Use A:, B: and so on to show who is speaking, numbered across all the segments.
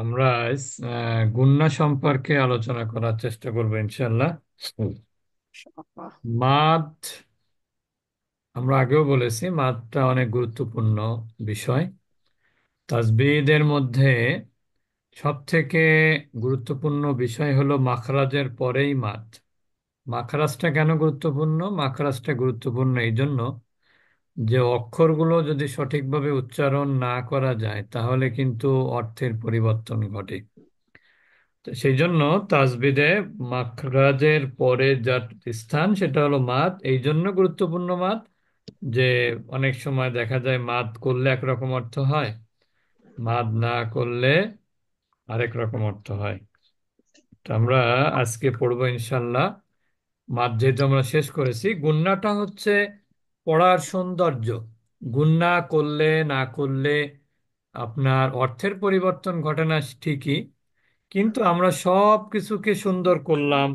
A: আমরা গুণনা সম্পর্কে আলোচনা করার চেষ্টা করবো ইনশাল্লাহ। মাদ, আমরা আগেও বলেছি মাদটা অনেক গুরুত্বপূর্ণ বিষয়। তাজবিদের মধ্যে সব থেকে গুরুত্বপূর্ণ বিষয় হলো মাখরাজের পরেই মাদ। মাখরাজটা কেন গুরুত্বপূর্ণ? মাখরাজটা গুরুত্বপূর্ণ এই জন্য যে অক্ষরগুলো যদি সঠিকভাবে উচ্চারণ না করা যায় তাহলে কিন্তু অর্থের পরিবর্তন ঘটে। তো সেই জন্য তাসবিদে মাখরাজের পরে যার স্থান সেটা হলো মাদ। এই জন্য গুরুত্বপূর্ণ মাদ যে অনেক সময় দেখা যায় মাদ করলে একরকম অর্থ হয়, মাদ না করলে আরেক রকম অর্থ হয়। তো আমরা আজকে পড়বো ইনশাল্লাহ। মাদ যেহেতু আমরা শেষ করেছি, গুণনাটা হচ্ছে পড়ার সৌন্দর্য। গুণনা করলে না করলে আপনার অর্থের পরিবর্তন ঘটে না ঠিকই, কিন্তু আমরা সব কিছুকে সুন্দর করলাম।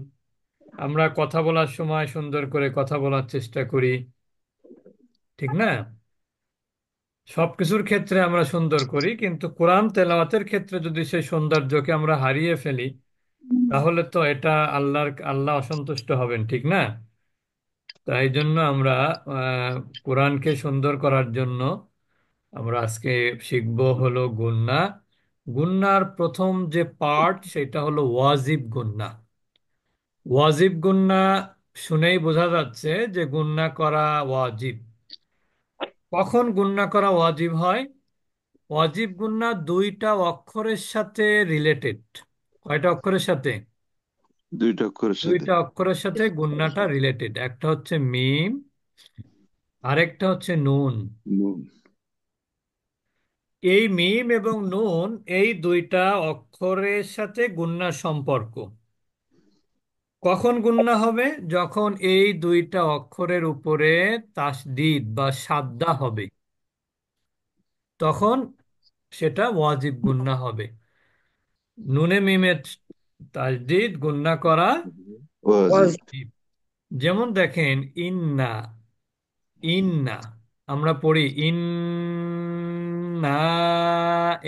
A: আমরা কথা বলার সময় সুন্দর করে কথা বলার চেষ্টা করি, ঠিক না? সবকিছুর ক্ষেত্রে আমরা সুন্দর করি, কিন্তু কোরআন তেলাওয়াতের ক্ষেত্রে যদি সেই সৌন্দর্যকে আমরা হারিয়ে ফেলি তাহলে তো এটা আল্লাহ অসন্তুষ্ট হবেন, ঠিক না? তাই জন্য আমরা আহ, কোরআনকে সুন্দর করার জন্য আমরা আজকে শিখব হলো গুন্না। গুন্নার প্রথম যে পার্ট সেটা হলো ওয়াজিব গুন্না। ওয়াজিব গুন্না শুনেই বোঝা যাচ্ছে যে গুন্না করা ওয়াজিব। কখন গুন্না করা ওয়াজিব হয়? ওয়াজিব গুন্না দুইটা অক্ষরের সাথে রিলেটেড। কয়টা অক্ষরের সাথে?
B: দুইটা অক্ষরের সাথে।
A: দুইটা অক্ষরের সাথে গুন্নাটা রিলেটেড। একটা হচ্ছে মিম, আরেকটা হচ্ছে নুন।
B: নুন।
A: এই মিম এবং নুন, এই দুইটা অক্ষরের সাথে গুন্নার সম্পর্ক। কখন গুন্না হবে? যখন এই দুইটা অক্ষরের উপরে তাসদিদ বা সাদ্দা হবে, তখন সেটা ওয়াজিব গুন্না হবে। নুনে মিমে তাসদিদ গুন্না করা
B: ওয়াজিব।
A: ওয়াজিব। যেমন দেখেন ইন্না, ইন্না আমরা পড়ি ইন্না,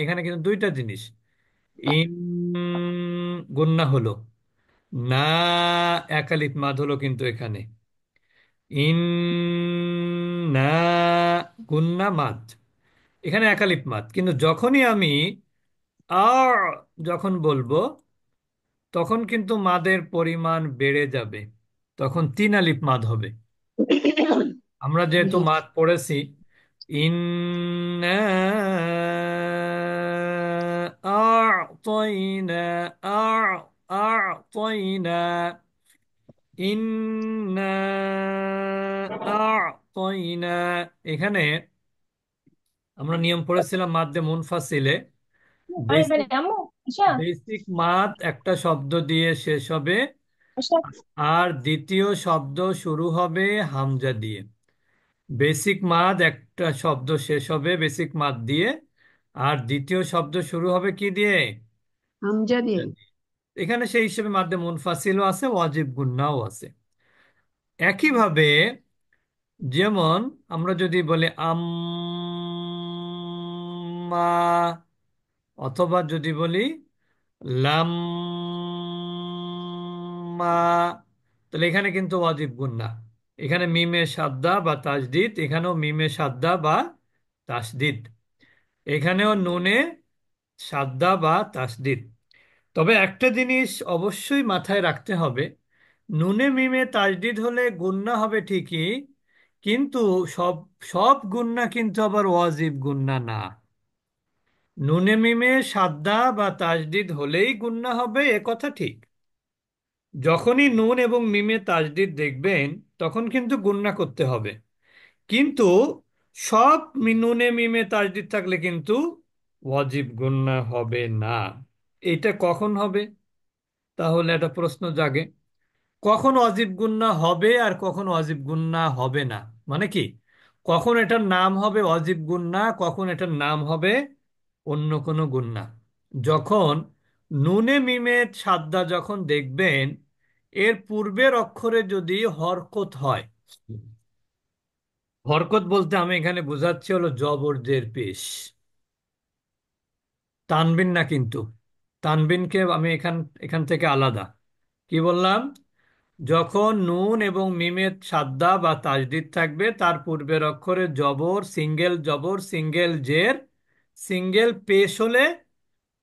A: এখানে কিন্তু দুইটা জিনিস। ইন গুন্না হলো, না একালিফ মাদ হলো কিন্তু এখানে। ইন না গুন্না মাদ, এখানে একালিফ মাদ। কিন্তু যখনই আমি আর যখন বলবো তখন কিন্তু মাদের পরিমাণ বেড়ে যাবে, তখন তিন আলিফ মাদ হবে। আমরা যেহেতু
B: জি।
A: মাদ পড়েছি, ইন্না আ'তাইনা, আ'তাইনা, ইন্না আ'তাইনা। এখানে আমরা নিয়ম পড়েছিলাম মাদ্দে মুনফাসিলে।
B: আরে
A: বেসিক
B: বেরে আম্মু আশা
A: বেসিক মাদ একটা শব্দ দিয়ে শেষ হবে,
B: আশা।
A: আর দ্বিতীয় শব্দ শুরু হবে হামজা দিয়ে। বেসিক মাদ একটা শব্দ শেষ হবে বেসিক মাদ দিয়ে, আর দ্বিতীয় শব্দ শুরু হবে কি দিয়ে?
B: হামজা দিয়ে।
A: হামজা দিয়ে। এখানে সেই হিসেবে মাদ্দে মুনফাসিলও আছে, ওয়াজিব গুন্নাও আছে। একইভাবে যেমন আমরা যদি বলি আম্মা, অথবা যদি বলি লাম্মা, তাহলে এখানে কিন্তু ওয়াজিব গুন্না। এখানে মিমে সাদ্দা বা তাসদিদ, এখানেও মিমে সাদ্দা বা তাসদিদ, এখানেও নুনে সাদ্দা বা তাসদিদ। তবে একটা জিনিস অবশ্যই মাথায় রাখতে হবে, নুনে মিমে তাসদিদ হলে গুন্না হবে ঠিকই, কিন্তু সব সব গুন্না কিন্তু আবার ওয়াজিব গুন্না না। নুনে মিমে সাদ্দা বা তাসদিদ হলেই গুন্না হবে এ কথা ঠিক। যখনই নুন এবং মিমে তাসদিদ দেখবেন তখন কিন্তু গুন্না করতে হবে, কিন্তু সব নুনে মিমে তাসদিদ থাকলে কিন্তু ওয়াজিব গুন্না হবে না। এটা কখন হবে? তাহলে একটা প্রশ্ন জাগে, কখন ওয়াজিব গুন্না হবে আর কখন ওয়াজিব গুন্না হবে না? মানে কি, কখন এটার নাম হবে ওয়াজিব গুন্না, কখন এটার নাম হবে অন্য কোনো গুন্না? যখন নুনে মিমে সাদ্দা যখন দেখবেন এর পূর্বের অক্ষরে যদি হরকত হয়। হরকত বলতে আমি এখানে বোঝাচ্ছি হলো জবর জের পেশ, টানবেন না কিন্তু। তানবিনকে আমি এখান এখান থেকে আলাদা। কি বললাম? যখন নুন এবং মিমের সাদ্দা বা তাজদিদ থাকবে, তার পূর্বের অক্ষরে জবর সিঙ্গেল জের সিঙ্গেল পেশ হলে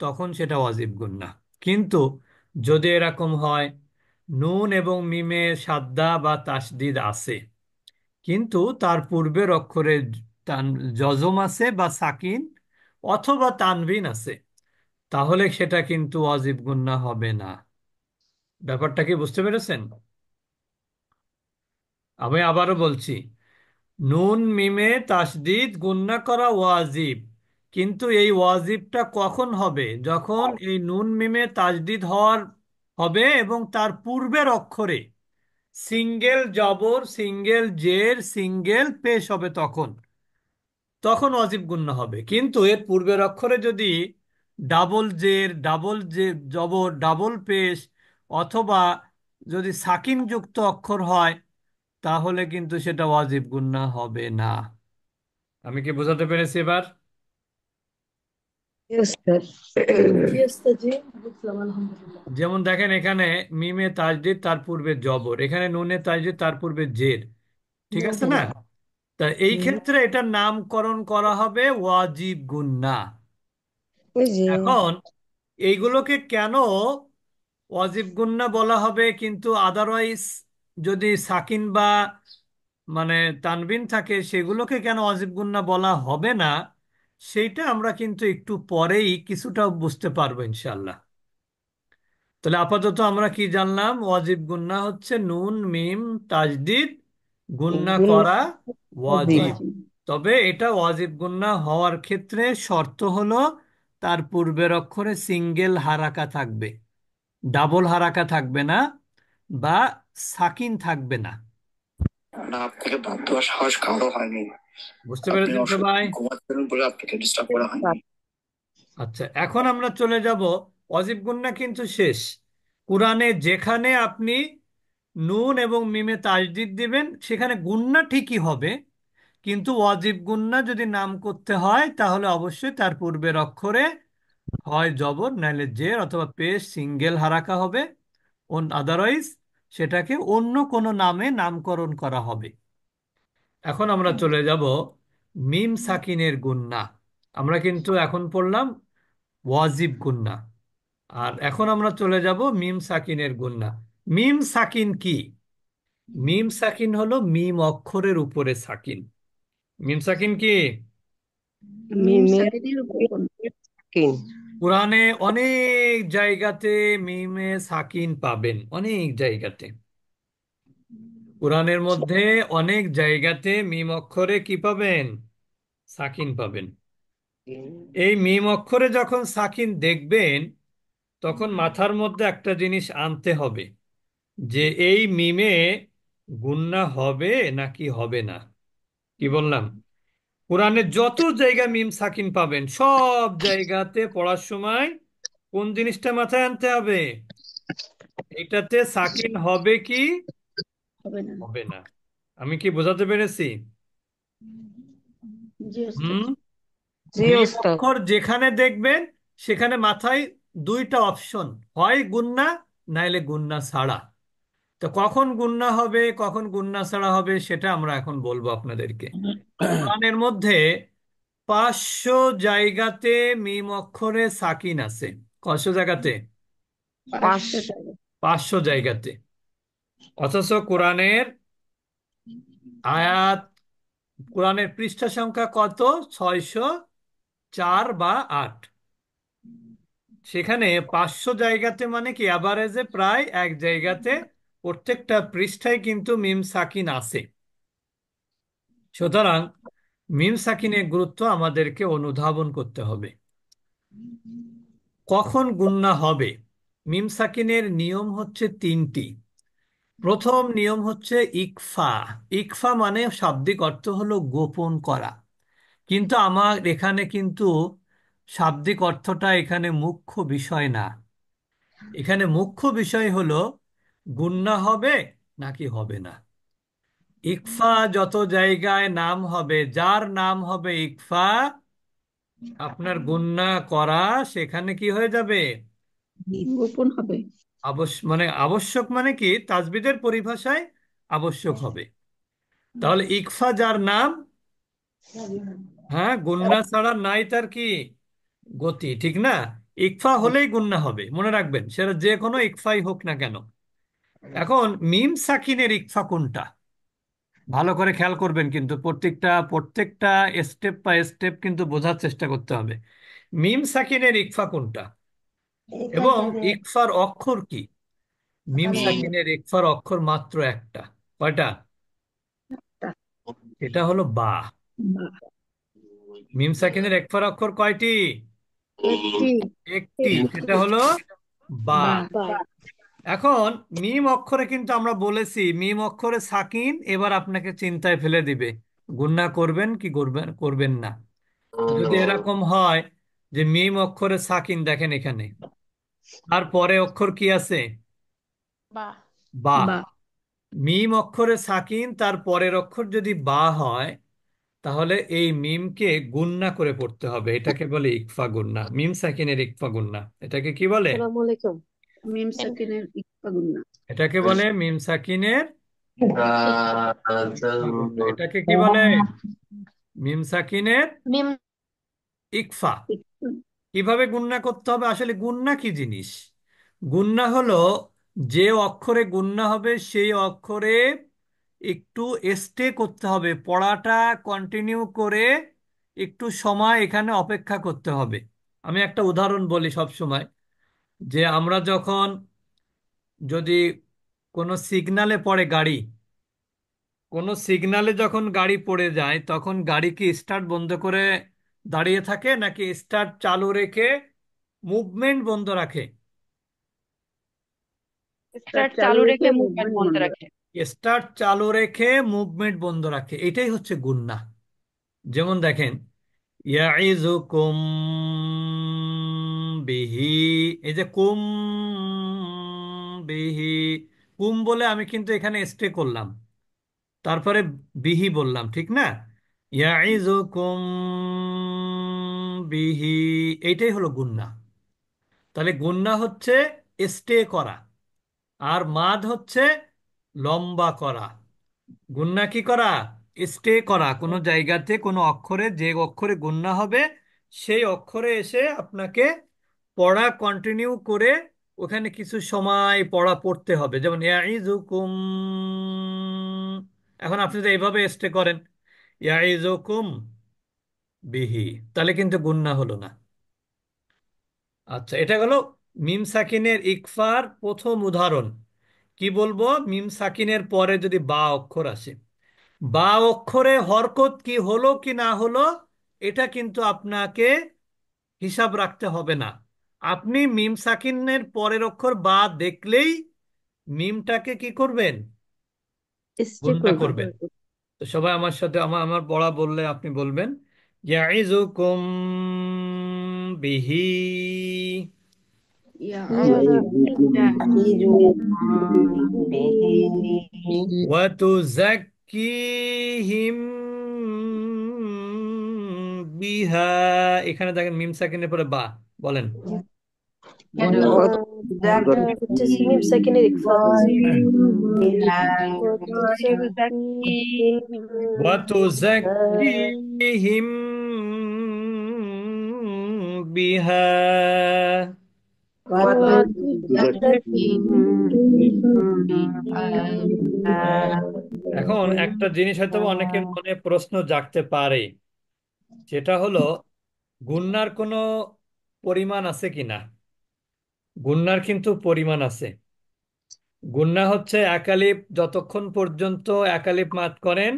A: তখন সেটা ওয়াজিব গুন্না। কিন্তু যদি এরকম হয় নুন এবং মিমে সাদ্দা বা তাসদিদ আছে, কিন্তু তার পূর্বের অক্ষরে তান জজম আছে বা সাকিন অথবা তানভিন আছে, তাহলে সেটা কিন্তু ওয়াজিব গুন্না হবে না। ব্যাপারটা কি বুঝতে পেরেছেন? আমি আবারও বলছি, নুন মিমে তাসদিদ গুন্না করা ওয়াজিব, কিন্তু এই ওয়াজিবটা কখন হবে? যখন এই নুন মিমে তাসদিদ হওয়ার হবে এবং তার পূর্বের অক্ষরে সিঙ্গেল জবর সিঙ্গেল জের সিঙ্গেল পেশ হবে, তখন তখন ওয়াজিব গুন্না হবে। কিন্তু এর পূর্বের অক্ষরে যদি ডাবল জে জবর ডাবল পেশ অথবা যদি সাকিন যুক্ত অক্ষর হয়, তাহলে কিন্তু সেটা ওয়াজিব গুন্না হবে না। আমি কি বোঝাতে পেরেছি এবার?
B: Yes, sir. Yes, sir. জি, বুঝলাম আলহামদুলিল্লাহ।
A: যেমন দেখেন এখানে মিমে তাজদিদ তার পূর্বে জবর, এখানে নুনে তাজদিদ তার পূর্বে জের, ঠিক আছে না?
B: জবর।
A: তা এই
B: হুম,
A: ক্ষেত্রে এটার নামকরণ করা হবে ওয়াজিব গুন্না।
B: ওই যে
A: এখন এইগুলোকে কেন ওয়াজিব গুন্না বলা হবে, কিন্তু আদারওয়াইজ যদি সাকিন বা মানে তানবিন থাকে সেগুলোকে কেন ওয়াজিব গুন্না বলা হবে না, সেইটা আমরা কিন্তু একটু পরেই কিছুটা বুঝতে পারবো ইনশাল্লাহ। তাহলে আপাতত আমরা কি জানলাম? ওয়াজিব গুন্না হচ্ছে নুন মিম তাজদিদ গুন্না
B: গুণ
A: করা
B: ওয়াজিব।
A: ওয়াজিব। তবে এটা ওয়াজিব গুন্না হওয়ার ক্ষেত্রে শর্ত হলো তার পূর্বের অক্ষরে সিঙ্গেল হারাকা থাকবে, ডাবল হারাকা থাকবে না, বা সাকিন থাকবে না।
C: না, আপনাকে বাদ দেওয়ার সাহস কারো হয়নি।
A: বুঝতে
C: আপনি
A: পেরেছেন সবাই?
C: ঘুমাচ্ছেন বলে আপনাকে ডিস্টার্ব করা হয়নি।
B: স্যার,
A: আচ্ছা, এখন আমরা চলে যাব, অজিব গুন্না কিন্তু শেষ। কোরআনে যেখানে আপনি নুন এবং মিমে তাজদিদ দিবেন সেখানে গুন্না ঠিকই হবে, কিন্তু ওয়াজিব গুন্না যদি নাম করতে হয় তাহলে অবশ্যই তার পূর্বের অক্ষরে হয় জবর নাইলে জের অথবা পেশ সিঙ্গেল হারাকা হবে, আদারওয়াইজ সেটাকে অন্য কোনো নামে নামকরণ করা হবে। এখন আমরা চলে যাব মিম সাকিনের গুন্না। আমরা কিন্তু এখন পড়লাম ওয়াজিব গুন্না, আর এখন আমরা চলে যাব মিম সাকিনের গুন্না। মিম সাকিন কি? মিম সাকিন হলো মিম অক্ষরের উপরে সাকিন। মিম সাকিন কি?
B: মিম
C: মিমের
B: সাকিনের উপর।
C: কিন
A: কোরআনে অনেক জায়গাতে মিমে সাকিন পাবেন, অনেক জায়গাতে। কোরআনের মধ্যে অনেক জায়গাতে মিম অক্ষরে কি পাবেন? সাকিন পাবেন। এই মিম অক্ষরে যখন সাকিন দেখবেন, তখন মাথার মধ্যে একটা জিনিস আনতে হবে, যে এই মিমে গুন্না হবে নাকি হবে না। কি বললাম? কোরআনে যত জায়গা মিম সাকিন পাবেন সব জায়গাতে পড়ার সময় কোন জিনিসটা মাথায় আনতে হবে? এটাতে সাকিন হবে কি
B: হবে না।
A: হবে না। আমি কি বোঝাতে পেরেছি?
B: জি ওস্তাদ।
A: হুম।
C: জি
A: মিম
C: ওস্তাদ।
A: অক্ষর যেখানে দেখবেন সেখানে মাথায় দুইটা অপশন, হয় গুন্না নাইলে গুন্না ছাড়া। তো কখন গুন্না হবে কখন গুন্না ছাড়া হবে সেটা আমরা এখন বলবো আপনাদেরকে। কোরআনের মধ্যে 500 জায়গাতে মিম অক্ষরে সাকিন আছে। কয়শো জায়গাতে?
B: 500 টাকা।
A: 500 জায়গাতে। অথচ কোরআনের আয়াত, কোরআনের পৃষ্ঠা সংখ্যা কত? 604 বা 8। সেখানে 500 জায়গাতে মানে কি অ্যাভারেজে প্রায় এক জায়গাতে প্রত্যেকটা পৃষ্ঠায় কিন্তু মিম সাকিন আছে। সুতরাং মিম সাকিনের গুরুত্ব আমাদেরকে অনুধাবন করতে হবে। কখন গুন্না হবে? মিম সাকিনের নিয়ম হচ্ছে তিনটি। প্রথম নিয়ম হচ্ছে ইকফা। ইকফা মানে শাব্দিক অর্থ হলো গোপন করা, কিন্তু আমার এখানে কিন্তু শাব্দিক অর্থটা এখানে মুখ্য বিষয় না। এখানে মুখ্য বিষয় হলো গুন্না হবে নাকি হবে না। ইকফা যত জায়গায় নাম হবে, যার নাম হবে ইকফা, আপনার গুন্না করা সেখানে কি হয়ে যাবে?
B: গোপন হবে।
A: মানে আবশ্যক মানে কি, তাজবিদের পরিভাষায় আবশ্যক হবে। তাহলে ইকফা যার নাম, হ্যাঁ, গুন্না ছাড়া নাই তার কি গতি, ঠিক না? ইকফা হলেই গুন্না হবে, মনে রাখবেন, সেটা যে কোনো ইকফাই হোক না কেন। এখন মিম সাকিনের ইকফা কোনটা, ভালো করে খেয়াল করবেন, কিন্তু প্রত্যেকটা প্রত্যেকটা স্টেপ বাই স্টেপ কিন্তু বোঝার চেষ্টা করতে হবে। মিম সাকিনের ইকফা কোনটা এবং ইকফার অক্ষর কি? মিম সাকিনের ইকফার অক্ষর মাত্র একটা। কয়টা? এটা হলো বা।
B: বা।
A: মিম সাকিনের ইকফার অক্ষর কয়টি?
B: একটি।
A: একটি, সেটা হলো বা।
B: বা।
A: এখন মিম অক্ষরে কিন্তু আমরা বলেছি মিম অক্ষরে সাকিন এবার আপনাকে চিন্তায় ফেলে দিবে, গুণনা করবেন কি করবেন করবেন না। যদি এরকম হয় যে মিম অক্ষরে সাকিন, দেখেন এখানে তারপরে অক্ষর কি আছে?
D: বা।
A: বা।
B: বা।
A: মিম অক্ষরে সাকিন তার পরের অক্ষর যদি বা হয়, তাহলে এই মিমকে গুণনা করে পড়তে হবে। এটাকে বলে ইকফা গুণনা, মিম সাকিনের ইকফা গুণনা। এটাকে কি বলে?
D: আসসালামু আলাইকুম।
B: মিম সাকিনের ইকফা গুন্না।
A: এটাকে বলে মিম সাকিনের ইকফা গুণনা। এটাকে কি বলে? মিম সাকিনের
D: মিম।
A: ইকফা। কিভাবে গুণনা করতে হবে? আসলে গুণনা কি জিনিস? গুণনা হলো যে অক্ষরে গুণনা হবে সেই অক্ষরে একটু স্টে করতে হবে, পড়াটা কন্টিনিউ করে একটু সময় এখানে অপেক্ষা করতে হবে। আমি একটা উদাহরণ বলি সব সময়, যে আমরা যখন যদি কোনো সিগনালে পড়ে গাড়ি, কোনো সিগনালে যখন গাড়ি পড়ে যায় তখন গাড়ি কি স্টার্ট বন্ধ করে দাঁড়িয়ে থাকে নাকি স্টার্ট চালু রেখে মুভমেন্ট বন্ধ রাখে?
B: তার
D: স্টার্ট
B: চালু
D: চালু
B: রেখে
D: রেখে মুভমেন্ট
B: মুভমেন্ট
D: বন্ধ
B: বন্ধ।
D: রাখে।
A: স্টার্ট চালু রেখে মুভমেন্ট বন্ধ রাখে, এটাই হচ্ছে গুন্না। যেমন দেখেন, ইয়াইজুকুম বিহি, এই যে কুম বিহি, কুম বলে আমি কিন্তু এখানে স্টে করলাম, তারপরে বিহি বললাম, ঠিক না? ইয়াইজুকুম বিহি, এইটাই হলো গুন্না। তাহলে গুন্না হচ্ছে স্টে করা, আর মাদ হচ্ছে লম্বা করা। গুণনা কি করা? স্টে করা, কোনো জায়গাতে কোনো অক্ষরে, যে অক্ষরে গুণনা হবে সেই অক্ষরে এসে আপনাকে পড়া কন্টিনিউ করে ওখানে কিছু সময় পড়া পড়তে হবে। যেমন ইয়াইজুকুম, এখন আপনি যদি এইভাবে স্টে করেন ইয়াইজুকুম বিহি, তাহলে কিন্তু গুণনা হলো না। আচ্ছা, এটা হলো মিম সাকিনের ইকফার প্রথম উদাহরণ। কি বলবো? মিম সাকিনের পরে যদি বা অক্ষর আসে, বা অক্ষরে হরকত কি হলো কি না হলো এটা কিন্তু আপনাকে হিসাব রাখতে হবে না। আপনি মিম সাকিনের পরের অক্ষর বা দেখলেই মিমটাকে কি করবেন?
B: স্টে
A: গুণনা
B: করবেন।
A: করবেন। তো সবাই আমার সাথে, আমার আমার পড়া বললে আপনি বলবেন, ইয়াইজুকুম বিহি ওয়া তুযাক্কিহিম বিহা। এখানে দেখেন মিম সাকিনের পরে বা, বলেন।
D: এটা হচ্ছে মিম সেকেন্ডের ইকফা।
A: হ্যাঁ।
D: وتزكيهم
A: ওয়া
D: بها
A: তুযাক্কিহিম বিহা। এখন একটা জিনিস হয়তো অনেকের মনে প্রশ্ন জাগতে পারে, সেটা হলো গুণনার কোনো পরিমাণ আছে কিনা। গুণনার কিন্তু পরিমাণ আছে। গুণনা হচ্ছে একালিপ, যতক্ষণ পর্যন্ত একালিপ মাদ করেন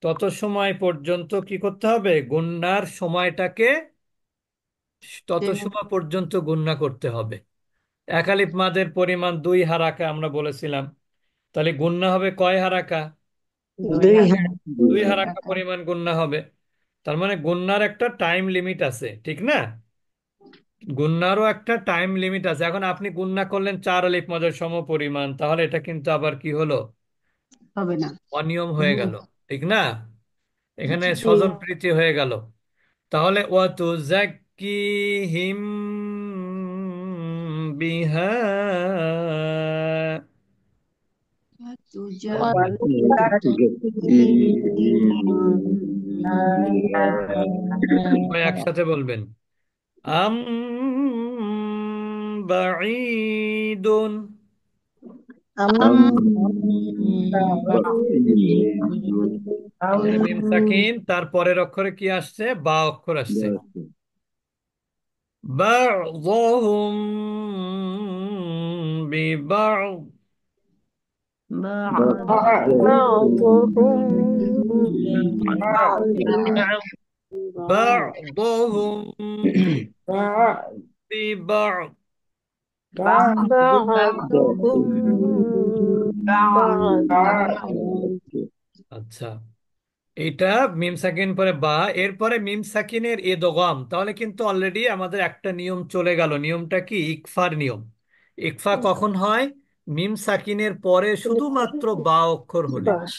A: তত সময় পর্যন্ত কি করতে হবে? গুণনার সময়টাকে তত সময় পর্যন্ত গুণনা করতে হবে। একালিপ মাদের পরিমাণ 2 হারাকা আমরা বলেছিলাম, তাহলে গুণনা হবে কয় হারাকা? 2 হারাকা পরিমাণ গুণনা হবে। তার মানে গুণনার একটা টাইম লিমিট আছে, ঠিক না? গুণনারও একটা টাইম লিমিট আছে। এখন আপনি গুণনা করলেন 4 আলিফ মদের সম পরিমাণ, তাহলে এটা কিন্তু আবার কি হলো?
B: হবে না।
A: অনিয়ম হয়ে গেল, ঠিক না? এখানে
D: জি।
A: স্বজন প্রীতি হয়ে গেল। তাহলে ওয়াতুজাক্কিহিম বিহা সবাই একসাথে বলবেন আম বাঈদুন। এখানে মিম সাকিন, তার পরের অক্ষরে কি আসছে? বা অক্ষর আসছে। বা'যুহুম বিবা'দ।
D: بعضهم
A: بعضهم ببعض।
D: بعضهم بعض
A: আচ্ছা, এটা মিম সাকিন পরে বা, এরপরে মিম সাকিনের ইদগাম। তাহলে কিন্তু অলরেডি আমাদের একটা নিয়ম চলে গেল। নিয়মটা কি? ইকফার নিয়ম। ইকফা কখন হয়? মিম সাকিনের পরে শুধুমাত্র বা অক্ষর হলে।
B: বাস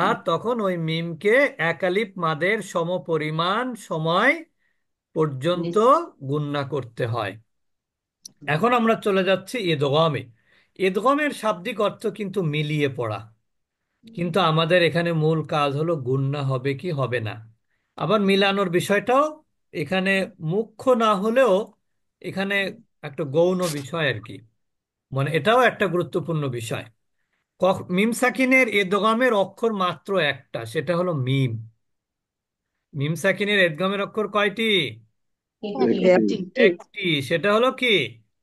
A: আর তখন ওই মিমকে এক আলিফ মাদের সমপরিমাণ সময় পর্যন্ত গুণনা করতে হয়। এখন আমরা চলে যাচ্ছি ইদগামে। ইদগামের শাব্দিক অর্থ কিন্তু মিলিয়ে পড়া, কিন্তু আমাদের এখানে মূল কাজ হলো গুণনা হবে কি হবে না। আবার মিলানোর বিষয়টাও এখানে মুখ্য না হলেও এখানে একটা গৌণ বিষয় আর কি, মানে এটাও একটা গুরুত্বপূর্ণ বিষয়। মিম সাকিনের ইদগামের অক্ষর মাত্র একটা, সেটা হলো মিম। মিম সাকিনের ইদগামের অক্ষর কয়টি?
B: একটি
A: একটি, সেটা হলো কি?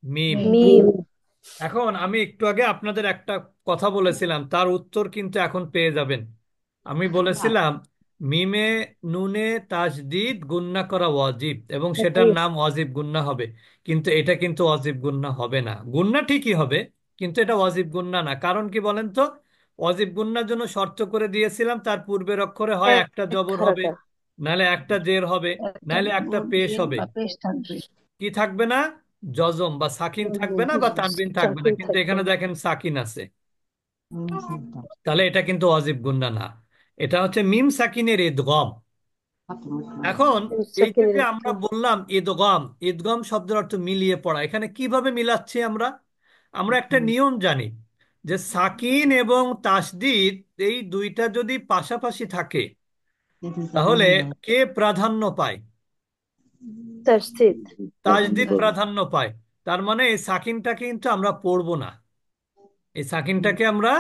A: মিম।
D: মিম
A: এখন আমি একটু আগে আপনাদের একটা কথা বলেছিলাম, তার উত্তর কিন্তু এখন পেয়ে যাবেন। আমি বলেছিলাম মিমে নুনে তাজদিদ গুন্না করা ওয়াজিব, এবং সেটার
D: জি
A: নাম ওয়াজিব গুন্না হবে। কিন্তু এটা কিন্তু ওয়াজিব গুন্না হবে না। গুন্না ঠিকই হবে, কিন্তু এটা ওয়াজিব গুন্না না। কারণ কি বলেন তো? ওয়াজিব গুন্নার জন্য শর্ত করে দিয়েছিলাম তার পূর্বের অক্ষরে হয় একটা
D: এক
A: জবর হবে,
D: হারাকা
A: নাহলে একটা জের হবে, নাহলে একটা পেশ হবে। কি থাকবে না? জজম বা সাকিন থাকবে না, বা তানবিন থাকবে না।
D: চাকরি
A: কিন্তু
D: থাকবে
A: এখানে
D: না
A: দেখেন সাকিন আছে। তাহলে এটা কিন্তু ওয়াজিব গুন্না না। এটা হচ্ছে মিম সাকিনের ইদগম। এখন এই যে
D: সাকিনের
A: যে আমরা
D: একদম
A: বললাম ইদগম, ইদগম শব্দের অর্থ মিলিয়ে পড়া। এখানে কিভাবে মিলাচ্ছি আমরা? আমরা একটা নিয়ম জানি যে সাকিন এবং তাসদিদ এই দুইটা যদি পাশাপাশি থাকে তাহলে কে প্রাধান্য পায়?
D: তাসদীদ
A: তাজদিদ প্রাধান্য পায়। তার মানে এই সাকিনটাকে কিন্তু আমরা পড়বো না, এই সাকিনটাকে আমরা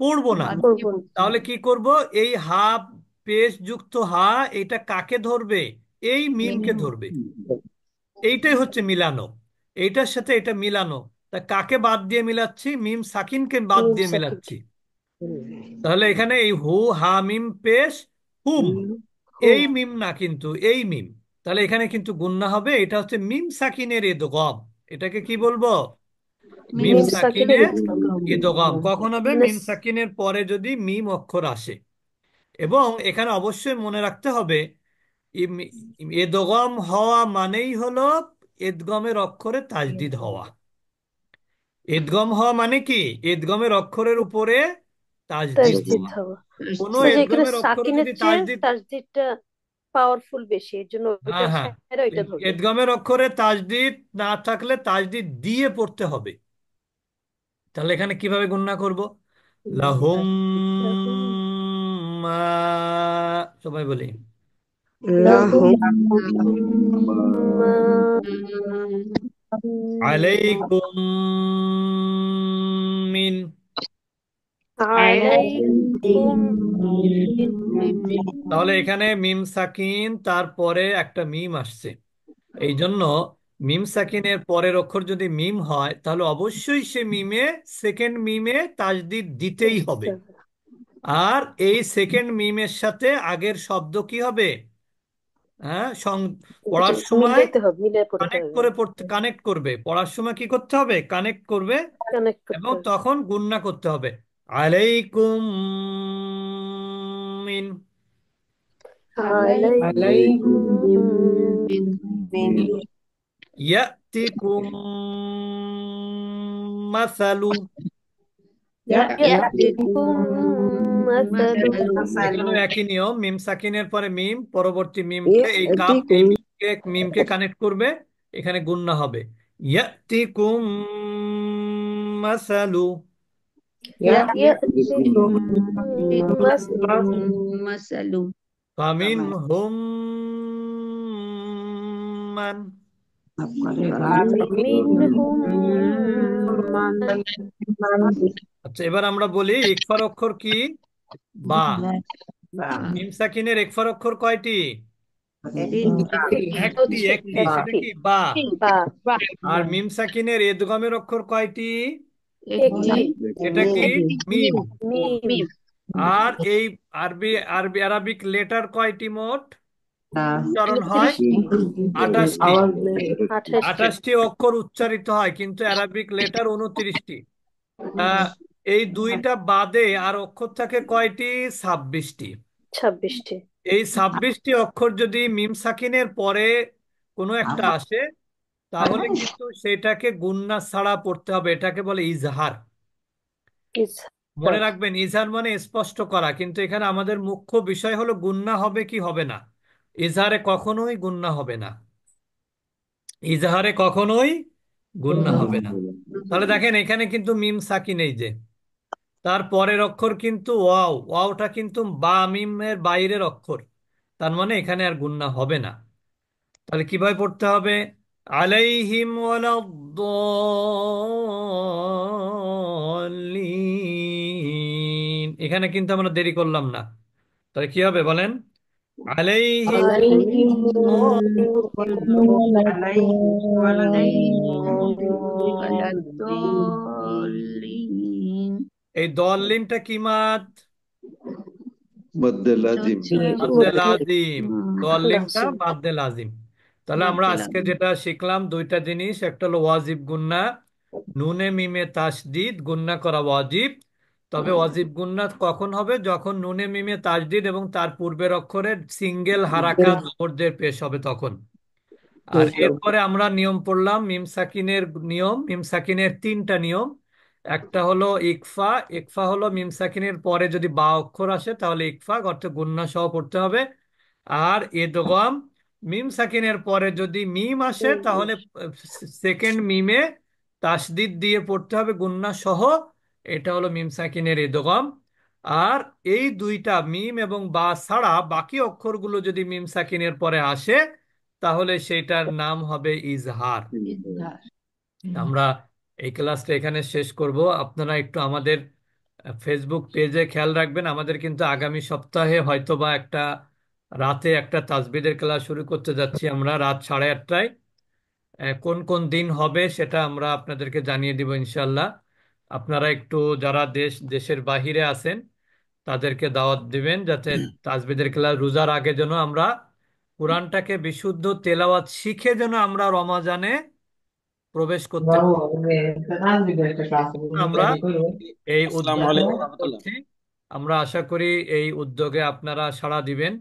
A: পড়বো না।
D: করব
A: তাহলে কি করব? এই হা পেশ যুক্ত হা, এটা কাকে ধরবে? এই মিমকে ধরবে। এইটাই হচ্ছে মিলানো, এইটার সাথে এটা মিলানো। তা কাকে বাদ দিয়ে মিলাচ্ছি? মিম সাকিনকে বাদ
D: মিম
A: দিয়ে
D: সাকিন
A: মিলাচ্ছি। তাহলে এখানে এই হু হা মিম পেশ হুম,
D: হুম
A: এই মিম না কিন্তু এই মিম। তাহলে এখানে কিন্তু গুন্না হবে। এটা হচ্ছে মিম সাকিনের ইদগম। এটাকে কি বলবো? মিম
D: মিম সাকিনের
A: সাকিনের
D: ইদগাম
A: ইদগম। কখন হবে?
D: মানে
A: মিম সাকিনের পরে যদি মিম অক্ষর আসে। এবং এখানে অবশ্যই মনে রাখতে হবে ইদগম হওয়া মানেই হলো ইদগমের অক্ষরে তাজদিদ হওয়া। ইদগম হওয়া মানে কি? ইদগমের অক্ষরের উপরে তাজদিদ
D: তাসদীদ
A: হওয়া।
D: হওয়া
A: কোনো
D: ওই যে এখানে
A: ইদগমের অক্ষরে
D: সাকিনের
A: যদি
D: চেয়ে
A: তাজদিদ,
D: তাসদীদটা পাওয়ারফুল বেশি এর জন্য ওইটা
A: হ্যাঁ হ্যাঁ,
D: ছাড়া ওইটা ধরবে
A: ইদগমের অক্ষরে তাজদিদ না থাকলে তাজদিদ দিয়ে পড়তে হবে। তাহলে এখানে কিভাবে গণনা করব? লাহুম
D: লাহুম
A: মা, সবাই বলি
D: লাহুম মা
A: আলাইকুম মিন।
D: আলাইকুম মিন
A: তাহলে এখানে মিম সাকিন, তারপরে একটা মিম আসছে। এই জন্য মিম সাকিনের পরের অক্ষর যদি মিম হয় তাহলে অবশ্যই সে মিমে, সেকেন্ড মিমে তাজদিদ দিতেই হবে। আর এই সেকেন্ড মিমের সাথে আগের শব্দ কি হবে? হ্যাঁ,
D: এটা
A: পড়ার সময়
D: মিলাইতে হবে মিলাই পড়তে
A: কানেক্ট
D: হবে
A: করে পড়তে, কানেক্ট করবে। পড়ার সময় কি করতে হবে? কানেক্ট করবে,
D: কানেক্ট করতে
A: এবং
D: হবে
A: তখন গুণনা করতে হবে। আলাইকুম মিন।
D: আলাইকুম মিন
A: ইয়াতিকুম মাসালু।
D: ইয়াতিকুম মাসালু
A: এখানেও একই নিয়ম, মিম সাকিনের পরে মিম, পরবর্তী মিমকে এই কাপ এই মিমকে কানেক্ট করবে, এখানে গুণনা হবে। ইয়াতিকুম মাসালু
D: يأتكم مثل
E: مثل
A: ফামিনহুম মান।
D: منهم من
A: আচ্ছা, এবার আমরা বলি ইকফার অক্ষর কি? বা। মিম সাকিনের ইকফার অক্ষর কয়টি? একটি,
B: হচ্ছে
A: একটি, সেটা
D: একটি
A: কি? বা।
D: বা
A: আর মিম সাকিনের এদগমের অক্ষর কয়টি?
B: একটি
A: সেটা কি? মিম।
D: মিম
A: আর এই আরবি আরবি আরবিক লেটার কয়টি মোট উচ্চারণ হয়?
B: 29টি
A: 28টি।
D: 28টি
A: 28টি অক্ষর উচ্চারিত হয়, কিন্তু অ্যারাবিক লেটার 29টি। এই দুইটা বাদে আর অক্ষর থাকে কয়টি? 26টি।
D: 26টি
A: এই 26টি অক্ষর যদি মিম সাকিনের পরে কোনো একটা আসে, তাহলে কিন্তু সেটাকে গুন্না ছাড়া পড়তে হবে। এটাকে বলে ইজহার। মনে
D: ইজহার
A: রাখবেন, ইজহার মানে স্পষ্ট করা, কিন্তু এখানে আমাদের মুখ্য বিষয় হলো গুন্না হবে কি হবে না। ইজহারে কখনোই গুন্না হবে না। ইজহারে কখনোই গুন্না হবে না। তাহলে দেখেন, এখানে কিন্তু মিম সাকিন, এই যে তার পরের অক্ষর কিন্তু ওয়াও। ওয়াওটা কিন্তু বা মিমের বাইরের অক্ষর। তার মানে এখানে আর গুন্না হবে না। তাহলে কিভাবে পড়তে হবে? আলাইহিম ওয়ালাদ্দাল্লিন। এখানে কিন্তু আমরা দেরি করলাম না। তাহলে কি হবে বলেন? আলাইহিম
D: আলাইহিম
E: عليهم ولا الضالين
A: এই দলিনটা কি মাদ?
F: মদ্দে লাজিম।
A: মাদ্দে লাজিম। দলিনটা
D: লাজিম
A: মাদ্দে লাজিম। তাহলে আমরা
E: مد
A: আজকে যেটা শিখলাম, দুইটা জিনিস। একটা হলো ওয়াজিব গুন্না, নুনে মিমে তাসদিদ গুন্না করা ওয়াজিব। তবে ওয়াজিব গুন্না কখন হবে? যখন নুনে মিমে তাসদিদ এবং তার পূর্বের অক্ষরের সিঙ্গেল হারাকাত জবরদের পেশ হবে তখন। আর এরপরে আমরা নিয়ম পড়লাম মিম সাকিনের নিয়ম। মিম সাকিনের তিনটা নিয়ম। একটা হলো ইকফা। ইকফা হলো মিম সাকিনের পরে যদি বা অক্ষর আসে তাহলে ইকফা অর্থাৎ গুন্না সহ পড়তে হবে। আর ইদগম, মিম সাকিনের পরে যদি মিম আসে তাহলে সেকেন্ড মিমে তাসদিদ দিয়ে পড়তে হবে গুন্না সহ। এটা হলো মিম সাকিনের ইদগম। আর এই দুইটা মিম এবং বা ছাড়া বাকি অক্ষরগুলো যদি মিম সাকিনের পরে আসে, তাহলে সেটার নাম হবে ইজহার। আমরা এই ক্লাসটা এখানে শেষ করব। আপনারা একটু আমাদের ফেসবুক পেজে খেয়াল রাখবেন। আমাদের কিন্তু আগামী সপ্তাহে হয়তোবা একটা রাতে একটা তাসবিদের ক্লাস শুরু করতে যাচ্ছি আমরা, রাত 8:30টায়। কোন কোন দিন হবে সেটা আমরা আপনাদেরকে জানিয়ে দিব ইনশাল্লাহ। আপনারা একটু যারা দেশের বাহিরে আছেন তাদেরকে দাওয়াত দিবেন, যাতে তাসবিদের ক্লাস রোজার আগে যেন আমরা কোরআনটাকে বিশুদ্ধ তেলাওয়াত শিখে যেন আমরা রমাজানে প্রবেশ করতে পারি। আমরা এই
F: আসসালামু
A: উদ্যোগ
F: আলাইকুম
A: গ্রহণ
F: রহমতুল্লাহ।
A: করছি। আমরা আশা করি এই উদ্যোগে আপনারা সাড়া দিবেন।